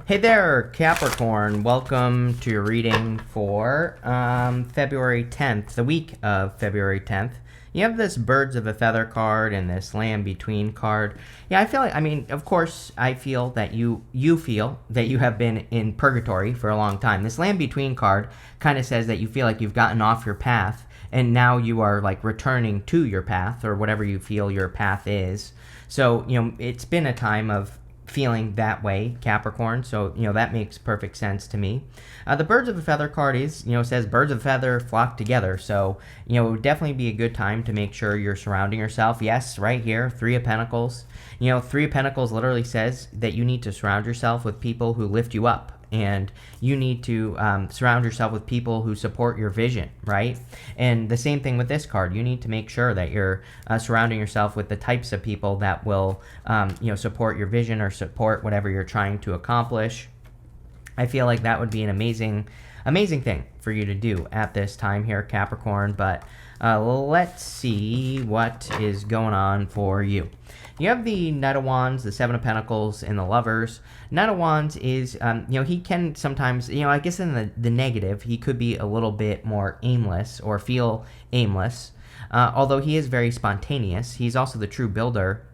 Hey there, Capricorn. Welcome to your reading for February 10th, the week of February 10th. You have this Birds of a Feather card and this Land Between card. Yeah, I feel like, of course, I feel that you feel that you have been in purgatory for a long time. This Land Between card kind of says that you feel like you've gotten off your path and now you are like returning to your path or whatever you feel your path is. So, it's been a time of feeling that way, Capricorn, so that makes perfect sense to me. The Birds of a Feather card is says birds of a feather flock together, so it would definitely be a good time to make sure you're surrounding yourself. Yes, right here, Three of Pentacles. Three of Pentacles literally says that you need to surround yourself with people who lift you up, and you need to surround yourself with people who support your vision, right? And the same thing with this card. You need to make sure that you're surrounding yourself with the types of people that will support your vision or support whatever you're trying to accomplish. I feel like that would be an amazing thing for you to do at this time here, Capricorn. But let's see what is going on for you. You have the Knight of Wands, the Seven of Pentacles, and the Lovers. Knight of Wands is, he can sometimes, I guess in the negative, he could be a little bit more aimless or feel aimless. Although he is very spontaneous, he's also the true builder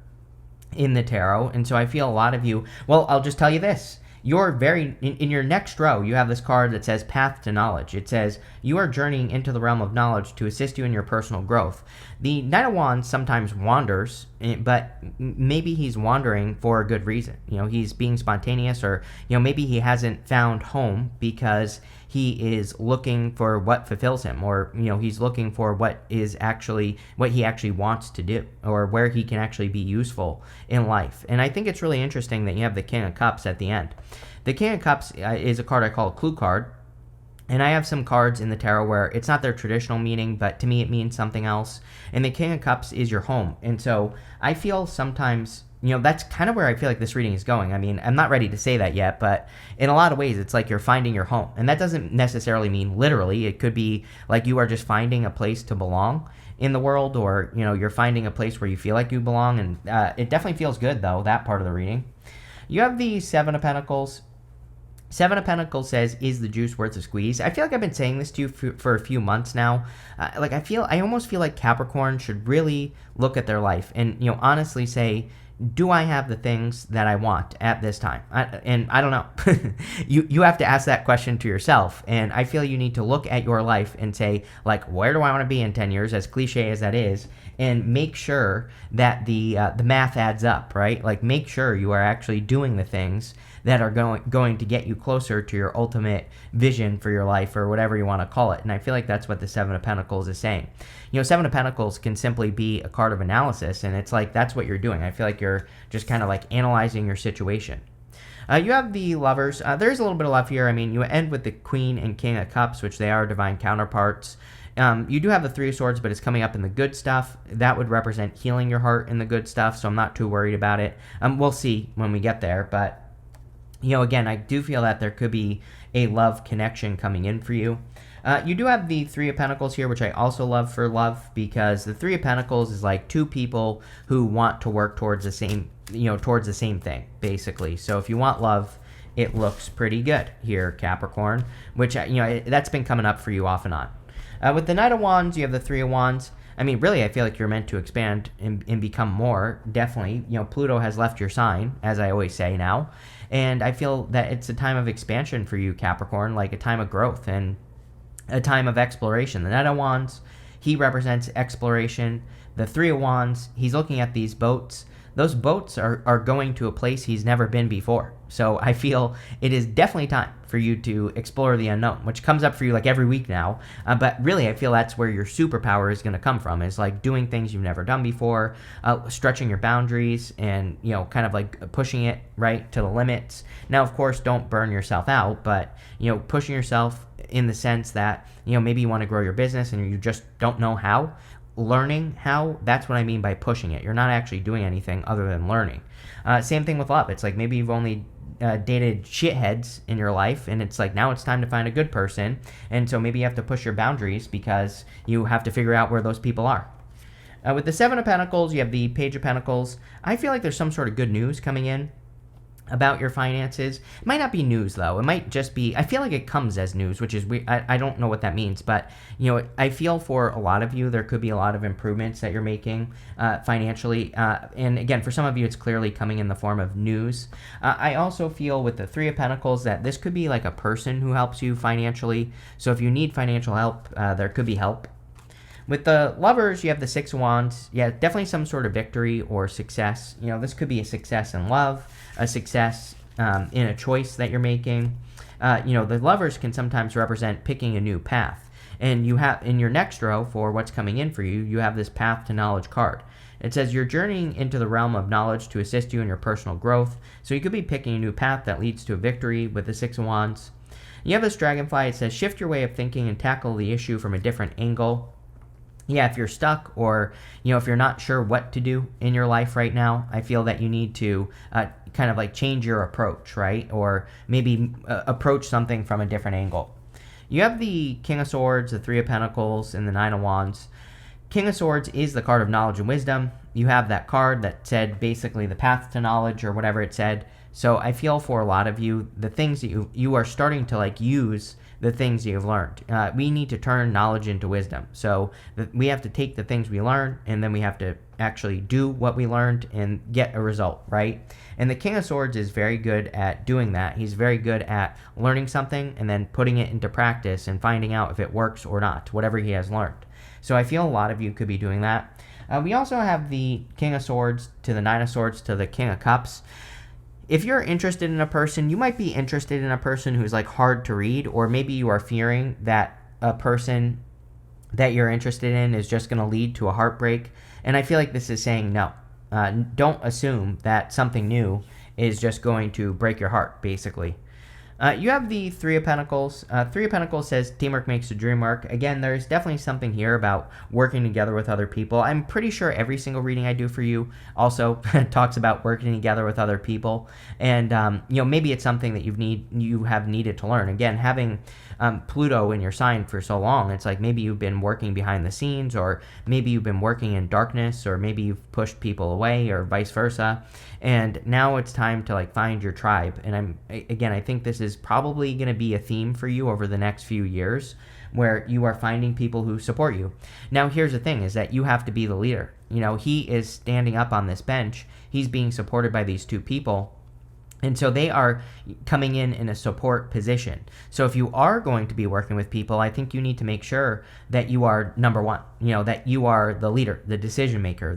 in the tarot. And so I feel a lot of you, well, I'll just tell you this. You're in your next row, you have this card that says Path to Knowledge. It says, you are journeying into the realm of knowledge to assist you in your personal growth. The Knight of Wands sometimes wanders, but maybe he's wandering for a good reason. He's being spontaneous, or, maybe he hasn't found home because he is looking for what fulfills him, or, he's looking for what he actually wants to do, or where he can actually be useful in life. And I think it's really interesting that you have the King of Cups at the end. The King of Cups is a card I call a clue card. And I have some cards in the tarot where it's not their traditional meaning, but to me it means something else. And the King of Cups is your home. And so I feel sometimes, that's kind of where I feel like this reading is going. I'm not ready to say that yet, but in a lot of ways, it's like you're finding your home. And that doesn't necessarily mean literally. It could be like you are just finding a place to belong in the world, or, you're finding a place where you feel like you belong. And it definitely feels good, though, that part of the reading. You have the Seven of Pentacles. Seven of Pentacles says, is the juice worth a squeeze? I feel like I've been saying this to you for a few months now. I almost feel like Capricorn should really look at their life and, honestly say, do I have the things that I want at this time? And I don't know. You have to ask that question to yourself. And I feel you need to look at your life and say, like, where do I want to be in 10 years, as cliche as that is, and make sure that the math adds up, right? Like, make sure you are actually doing the things that are going to get you closer to your ultimate vision for your life, or whatever you want to call it. And I feel like that's what the Seven of Pentacles is saying. Seven of Pentacles can simply be a card of analysis, and it's like that's what you're doing. I feel like you're just kind of like analyzing your situation. You have the Lovers. There's a little bit of love here. You end with the Queen and King of Cups, which they are divine counterparts. You do have the Three of Swords, but it's coming up in the good stuff. That would represent healing your heart in the good stuff, so I'm not too worried about it. We'll see when we get there, but again, I do feel that there could be a love connection coming in for you. You do have the Three of Pentacles here, which I also love for love, because the Three of Pentacles is like two people who want to work towards the same, towards the same thing, basically. So if you want love, it looks pretty good here, Capricorn, which, that's been coming up for you off and on. With the Knight of Wands, you have the Three of Wands. Really, I feel like you're meant to expand and become more, definitely. Pluto has left your sign, as I always say now. And I feel that it's a time of expansion for you, Capricorn, like a time of growth and a time of exploration. The Knight of Wands, he represents exploration. The Three of Wands, he's looking at these boats. Those boats are going to a place he's never been before. So I feel it is definitely time for you to explore the unknown, which comes up for you like every week now. But really, I feel that's where your superpower is going to come from, is like doing things you've never done before, stretching your boundaries, and, kind of like pushing it right to the limits. Now, of course, don't burn yourself out, but, pushing yourself in the sense that, maybe you want to grow your business and you just don't know how. Learning how, that's what I mean by pushing it. You're not actually doing anything other than learning. Same thing with love. It's like maybe you've only dated shitheads in your life, and it's like now it's time to find a good person, and so maybe you have to push your boundaries because you have to figure out where those people are. With the Seven of Pentacles, you have the Page of Pentacles. I feel like there's some sort of good news coming in. about your finances. It might not be news though. It might just be, I feel like it comes as news, which is weird. I don't know what that means, but I feel for a lot of you, there could be a lot of improvements that you're making financially. And again, for some of you, it's clearly coming in the form of news. I also feel with the Three of Pentacles that this could be like a person who helps you financially. So if you need financial help, there could be help. With the Lovers, you have the Six of Wands. Yeah, definitely some sort of victory or success. This could be a success in love, a success in a choice that you're making. The Lovers can sometimes represent picking a new path. And you have in your next row for what's coming in for you, you have this Path to Knowledge card. It says you're journeying into the realm of knowledge to assist you in your personal growth. So you could be picking a new path that leads to a victory with the Six of Wands. You have this Dragonfly. It says shift your way of thinking and tackle the issue from a different angle. Yeah, if you're stuck or, if you're not sure what to do in your life right now, I feel that you need to kind of like change your approach, right? Or maybe approach something from a different angle. You have the King of Swords, the Three of Pentacles, and the Nine of Wands. King of Swords is the card of knowledge and wisdom. You have that card that said basically the path to knowledge or whatever it said. So I feel for a lot of you, the things that you are starting to like use the things you've learned. We need to turn knowledge into wisdom. So we have to take the things we learn and then we have to actually do what we learned and get a result, right? And the King of Swords is very good at doing that. He's very good at learning something and then putting it into practice and finding out if it works or not, whatever he has learned. So I feel a lot of you could be doing that. We also have the King of Swords to the Nine of Swords to the King of Cups. If you're interested in a person, you might be interested in a person who's like hard to read, or maybe you are fearing that a person that you're interested in is just going to lead to a heartbreak. And I feel like this is saying no. Don't assume that something new is just going to break your heart, basically. You have the Three of Pentacles. Three of Pentacles says teamwork makes the dream work. Again, there's definitely something here about working together with other people. I'm pretty sure every single reading I do for you also talks about working together with other people. And, maybe it's something that you have needed to learn. Again, having Pluto in your sign for so long, it's like maybe you've been working behind the scenes, or maybe you've been working in darkness, or maybe you've pushed people away, or vice versa. And now it's time to like find your tribe. And I think this is probably going to be a theme for you over the next few years, where you are finding people who support you. Now, here's the thing is that you have to be the leader. He is standing up on this bench. He's being supported by these two people. And so they are coming in a support position. So if you are going to be working with people, I think you need to make sure that you are number one, that you are the leader, the decision maker,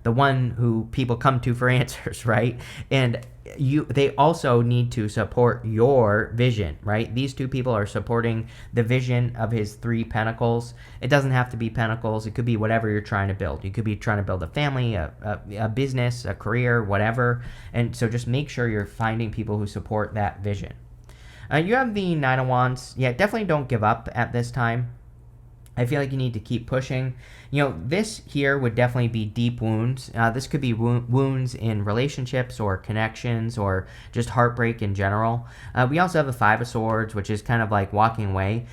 the one who people come to for answers, right? And they also need to support your vision, right? These two people are supporting the vision of his Three Pentacles. It doesn't have to be pentacles. It could be whatever you're trying to build. You could be trying to build a family, a business, a career, whatever. And so just make sure you're finding people who support that vision. You have the Nine of Wands. Yeah, definitely don't give up at this time. I feel like you need to keep pushing. This here would definitely be deep wounds. This could be wounds in relationships or connections or just heartbreak in general. We also have the Five of Swords, which is kind of like walking away.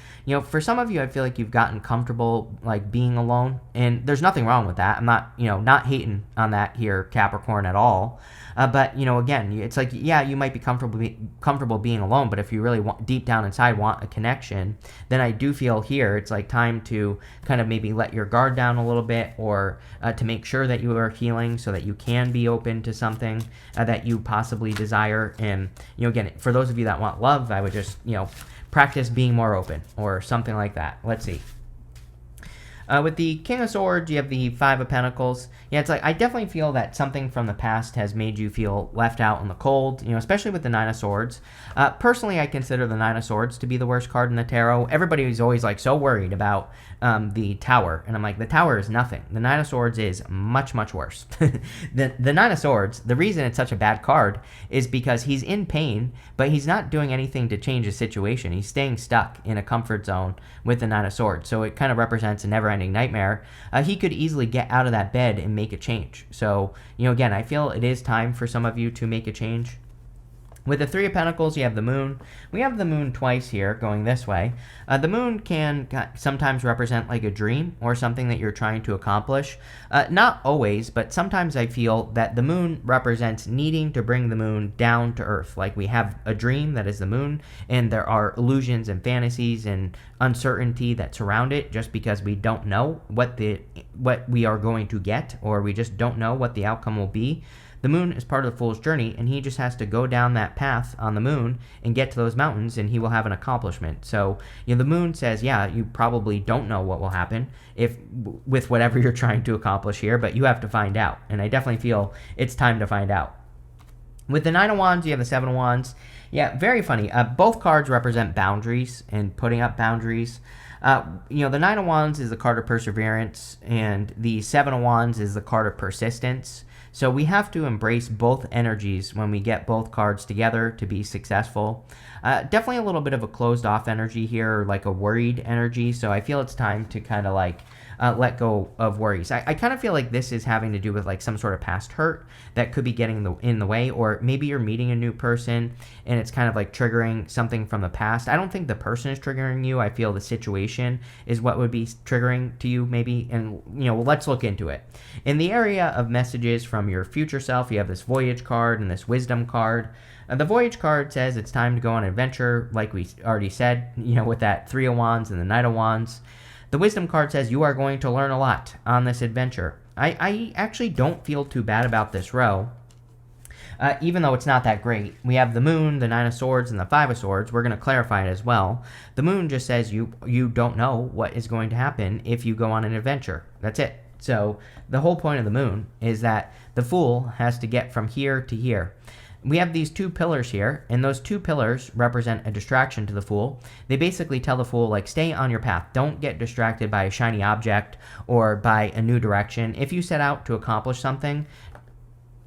For some of you, I feel like you've gotten comfortable like being alone, and there's nothing wrong with that. I'm not hating on that here, Capricorn, at all. But again, it's like, yeah, you might be comfortable being alone, but if you really deep down inside want a connection, then I do feel here it's like time to kind of maybe let your guard down a little bit, or to make sure that you are healing so that you can be open to something that you possibly desire. And again, for those of you that want love, I would just practice being more open or something like that. Let's see. With the King of Swords, you have the Five of Pentacles. Yeah, it's like I definitely feel that something from the past has made you feel left out in the cold, especially with the Nine of Swords. Personally, I consider the Nine of Swords to be the worst card in the tarot. Everybody is always like so worried about the Tower, and I'm like, the Tower is nothing. The Nine of Swords is much, much worse. The Nine of Swords, the reason it's such a bad card is because he's in pain, but he's not doing anything to change his situation. He's staying stuck in a comfort zone with the Nine of Swords, so it kind of represents a never-ending nightmare. He could easily get out of that bed and make a change. So, again, I feel it is time for some of you to make a change. With the Three of Pentacles, you have the Moon. We have the Moon twice here, going this way. The Moon can sometimes represent like a dream or something that you're trying to accomplish. Not always, but sometimes I feel that the Moon represents needing to bring the Moon down to Earth. Like we have a dream that is the Moon, and there are illusions and fantasies and uncertainty that surround it just because we don't know what we are going to get, or we just don't know what the outcome will be. The Moon is part of the Fool's journey, and he just has to go down that path on the Moon and get to those mountains, and he will have an accomplishment. So, the Moon says, yeah, you probably don't know what will happen with whatever you're trying to accomplish here, but you have to find out. And I definitely feel it's time to find out. With the Nine of Wands, you have the Seven of Wands. Yeah, very funny. Both cards represent boundaries and putting up boundaries. The Nine of Wands is the card of perseverance, and the Seven of Wands is the card of persistence. So we have to embrace both energies when we get both cards together to be successful. Definitely a little bit of a closed off energy here, or like a worried energy. So I feel it's time to kind of like let go of worries. I kind of feel like this is having to do with like some sort of past hurt that could be getting in the way, or maybe you're meeting a new person and it's kind of like triggering something from the past. I don't think the person is triggering you. I feel the situation is what would be triggering to you maybe. And, let's look into it. In the area of messages from your future self, you have this Voyage card and this Wisdom card. The Voyage card says it's time to go on an adventure, like we already said, with that Three of Wands and the Knight of Wands. The Wisdom card says you are going to learn a lot on this adventure. I actually don't feel too bad about this row, even though it's not that great. We have the Moon, the Nine of Swords, and the Five of Swords. We're going to clarify it as well. The Moon just says you don't know what is going to happen if you go on an adventure. That's it. So the whole point of the Moon is that the Fool has to get from here to here. We have these two pillars here, and those two pillars represent a distraction to the Fool. They basically tell the Fool, like, stay on your path. Don't get distracted by a shiny object or by a new direction. If you set out to accomplish something,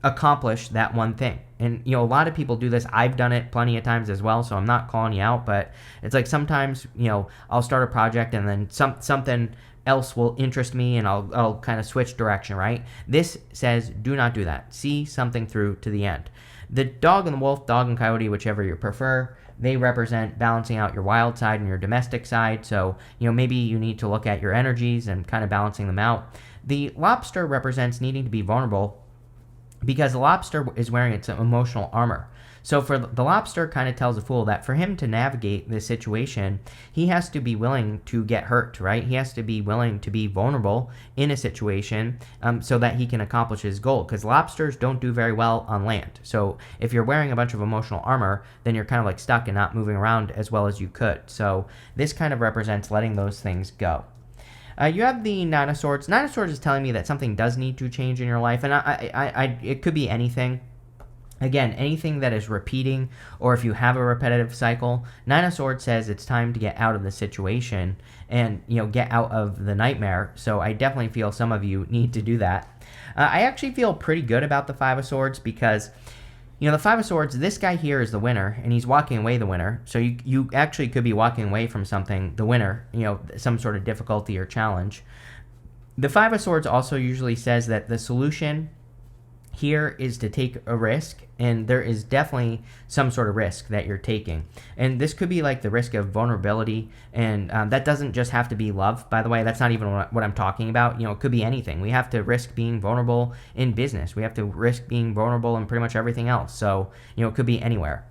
accomplish that one thing. And, a lot of people do this. I've done it plenty of times as well, so I'm not calling you out, but it's like sometimes, I'll start a project and then something else will interest me and I'll kind of switch direction, right? This says do not do that. See something through to the end. The dog and the wolf, dog and coyote, whichever you prefer, they represent balancing out your wild side and your domestic side. So, maybe you need to look at your energies and kind of balancing them out. The lobster represents needing to be vulnerable because the lobster is wearing its emotional armor. So for the lobster kind of tells the Fool that for him to navigate this situation, he has to be willing to get hurt, right? He has to be willing to be vulnerable in a situation so that he can accomplish his goal, because lobsters don't do very well on land. So if you're wearing a bunch of emotional armor, then you're kind of like stuck and not moving around as well as you could. So this kind of represents letting those things go. You have the Nine of Swords. Nine of Swords is telling me that something does need to change in your life, and it could be anything. Again, anything that is repeating, or if you have a repetitive cycle, Nine of Swords says it's time to get out of the situation and, get out of the nightmare. So I definitely feel some of you need to do that. I actually feel pretty good about the Five of Swords because, the Five of Swords, this guy here is the winner, and he's walking away the winner. So you actually could be walking away from something, the winner, some sort of difficulty or challenge. The Five of Swords also usually says that the solution here is to take a risk, and there is definitely some sort of risk that you're taking. And this could be like the risk of vulnerability, and that doesn't just have to be love, by the way. That's not even what I'm talking about. It could be anything. We have to risk being vulnerable in business. We have to risk being vulnerable in pretty much everything else. So, it could be anywhere.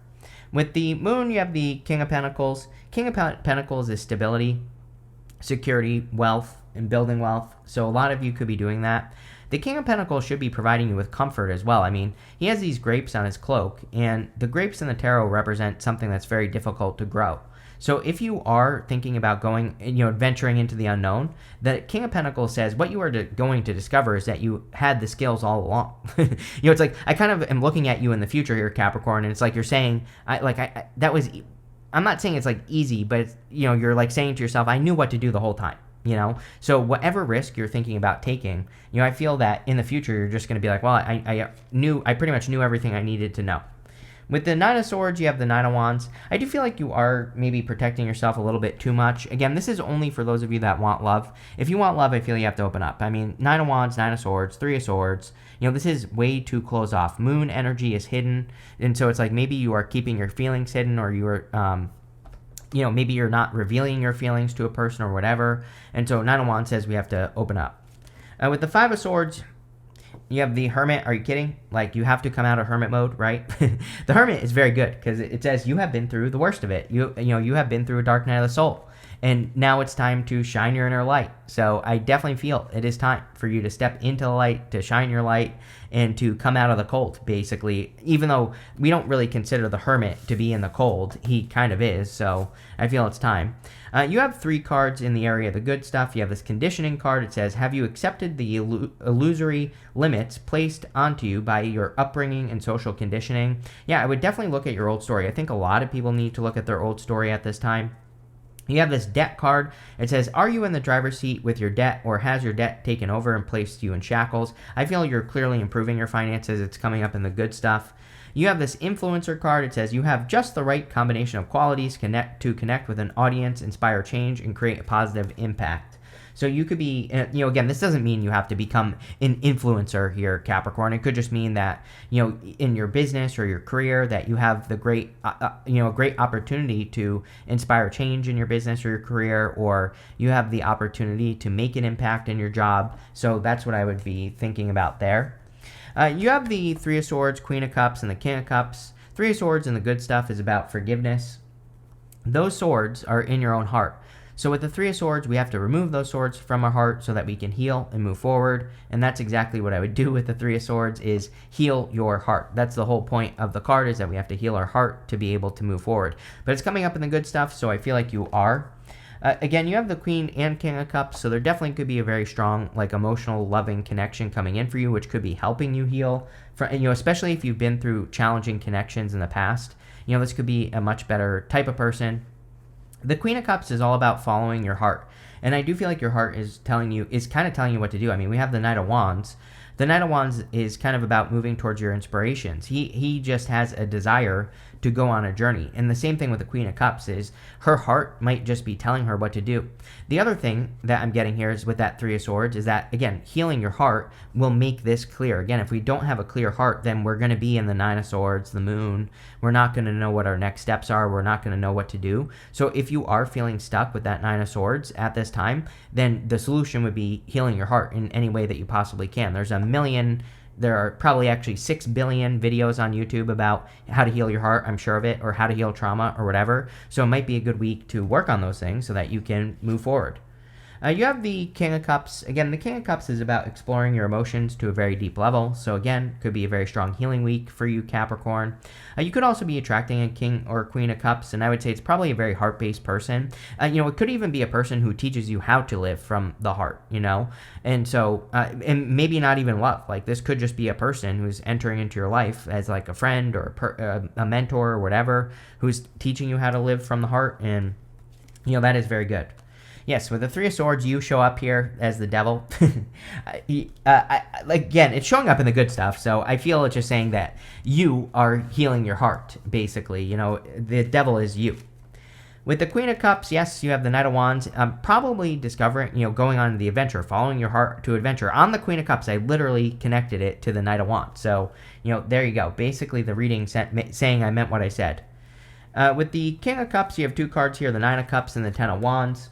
With the Moon, you have the King of Pentacles. King of Pentacles is stability, security, wealth, and building wealth. So a lot of you could be doing that. The King of Pentacles should be providing you with comfort as well. I mean, he has these grapes on his cloak, and the grapes in the tarot represent something that's very difficult to grow. So if you are thinking about going, venturing into the unknown, the King of Pentacles says what you are going to discover is that you had the skills all along. It's like I kind of am looking at you in the future here, Capricorn, and it's like you're saying, I'm not saying it's like easy, but it's, you're like saying to yourself, I knew what to do the whole time. So whatever risk you're thinking about taking, I feel that in the future you're just going to be like, well, I pretty much knew everything I needed to know. With the Nine of Swords, you have the Nine of Wands. I do feel like you are maybe protecting yourself a little bit too much. Again, this is only for those of you that want love. If you want love, I feel you have to open up. I mean, Nine of Wands, Nine of Swords, Three of Swords. This is way too closed off. Moon energy is hidden. And so it's like maybe you are keeping your feelings hidden, or you are, maybe you're not revealing your feelings to a person or whatever. And so Nine of Wands says we have to open up. With the Five of Swords, you have the Hermit. Are you kidding? Like, you have to come out of hermit mode, right? The Hermit is very good because it says you have been through the worst of it. You have been through a dark night of the soul, and now it's time to shine your inner light. So I definitely feel it is time for you to step into the light, to shine your light, and to come out of the cold, basically. Even though we don't really consider the Hermit to be in the cold, he kind of is. So I feel it's time. You have 3 cards in the area of the good stuff. You have this conditioning card. It says, have you accepted the illusory limits placed onto you by your upbringing and social conditioning? Yeah, I would definitely look at your old story. I think a lot of people need to look at their old story at this time. You have this debt card. It says, are you in the driver's seat with your debt, or has your debt taken over and placed you in shackles? I feel you're clearly improving your finances. It's coming up in the good stuff. You have this influencer card. It says you have just the right combination of qualities to connect with an audience, inspire change, and create a positive impact. So you could be, again, this doesn't mean you have to become an influencer here, Capricorn. It could just mean that, in your business or your career, that you have the great opportunity to inspire change in your business or your career, or you have the opportunity to make an impact in your job. So that's what I would be thinking about there. You have the Three of Swords, Queen of Cups, and the King of Cups. Three of Swords and the good stuff is about forgiveness. Those swords are in your own heart. So with the Three of Swords, we have to remove those swords from our heart so that we can heal and move forward. And that's exactly what I would do with the Three of Swords, is heal your heart. That's the whole point of the card, is that we have to heal our heart to be able to move forward. But it's coming up in the good stuff, so I feel like you are. Again, you have the Queen and King of Cups, so there definitely could be a very strong, emotional, loving connection coming in for you, which could be helping you heal. Especially if you've been through challenging connections in the past. This could be a much better type of person. The Queen of Cups is all about following your heart, and I do feel like your heart is kind of telling you what to do. I mean, we have the Knight of Wands. The Knight of Wands is kind of about moving towards your inspirations. He just has a desire to go on a journey. And the same thing with the Queen of Cups is her heart might just be telling her what to do. The other thing that I'm getting here is with that Three of Swords is that, again, healing your heart will make this clear. Again, if we don't have a clear heart, then we're going to be in the Nine of Swords, the Moon. We're not going to know what our next steps are. We're not going to know what to do. So if you are feeling stuck with that Nine of Swords at this time, then the solution would be healing your heart in any way that you possibly can. There are probably actually 6 billion videos on YouTube about how to heal your heart, I'm sure of it, or how to heal trauma or whatever. So it might be a good week to work on those things so that you can move forward. You have the King of Cups. Again, the King of Cups is about exploring your emotions to a very deep level. So again, could be a very strong healing week for you, Capricorn. You could also be attracting a King or Queen of Cups, and I would say it's probably a very heart-based person. It could even be a person who teaches you how to live from the heart, And so, and maybe not even love. Like, this could just be a person who's entering into your life as like a friend or a mentor or whatever, who's teaching you how to live from the heart, and, that is very good. Yes, with the Three of Swords, you show up here as the devil. Again, it's showing up in the good stuff, so I feel it's just saying that you are healing your heart, basically. The devil is you. With the Queen of Cups, yes, you have the Knight of Wands. Probably discovering, going on the adventure, following your heart to adventure. On the Queen of Cups, I literally connected it to the Knight of Wands. So, there you go. Basically, the reading saying I meant what I said. With the King of Cups, you have 2 cards here, the Nine of Cups and the Ten of Wands.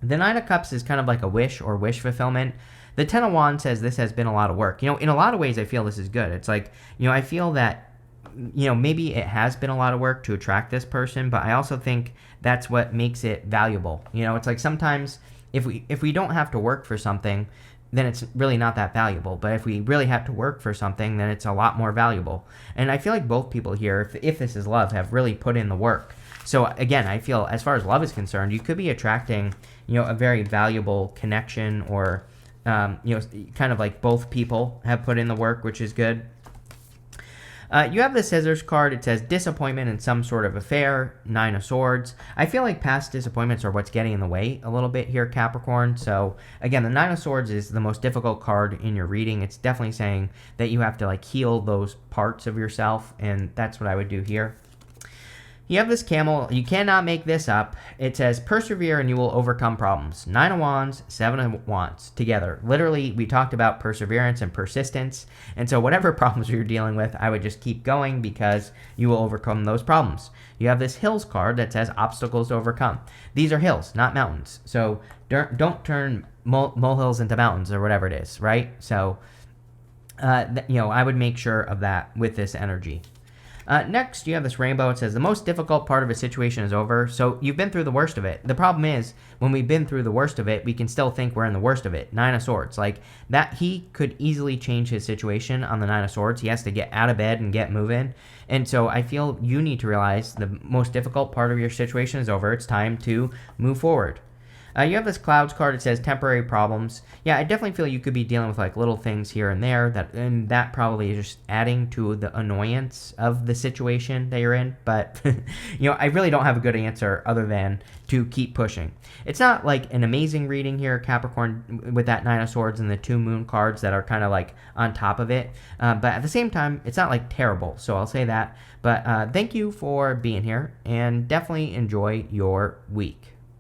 The Nine of Cups is kind of like a wish or wish fulfillment. The Ten of Wands says this has been a lot of work. In a lot of ways, I feel this is good. It's like, I feel that, maybe it has been a lot of work to attract this person, but I also think that's what makes it valuable. It's like sometimes if we don't have to work for something, then it's really not that valuable. But if we really have to work for something, then it's a lot more valuable. And I feel like both people here, if this is love, have really put in the work. So again, I feel as far as love is concerned, you could be attracting, a very valuable connection, or, kind of like both people have put in the work, which is good. You have the Scissors card. It says disappointment in some sort of affair, Nine of Swords. I feel like past disappointments are what's getting in the way a little bit here, Capricorn. So again, the Nine of Swords is the most difficult card in your reading. It's definitely saying that you have to like heal those parts of yourself, and that's what I would do here. You have this camel. You cannot make this up. It says, persevere and you will overcome problems. Nine of Wands, Seven of Wands together. Literally, we talked about perseverance and persistence. And so whatever problems you're dealing with, I would just keep going because you will overcome those problems. You have this hills card that says obstacles to overcome. These are hills, not mountains. So don't turn molehills into mountains or whatever it is, right? So, I would make sure of that with this energy. Next, you have this rainbow. It says the most difficult part of a situation is over. So you've been through the worst of it. The problem is when we've been through the worst of it, we can still think we're in the worst of it. Nine of Swords. Like that, he could easily change his situation on the Nine of Swords. He has to get out of bed and get moving. And so I feel you need to realize the most difficult part of your situation is over. It's time to move forward. You have this clouds card. It says temporary problems. Yeah, I definitely feel you could be dealing with like little things here and there and that probably is just adding to the annoyance of the situation that you're in. But, I really don't have a good answer other than to keep pushing. It's not like an amazing reading here, Capricorn, with that Nine of Swords and the two moon cards that are kind of like on top of it. But at the same time, it's not like terrible. So I'll say that. But thank you for being here and definitely enjoy your week.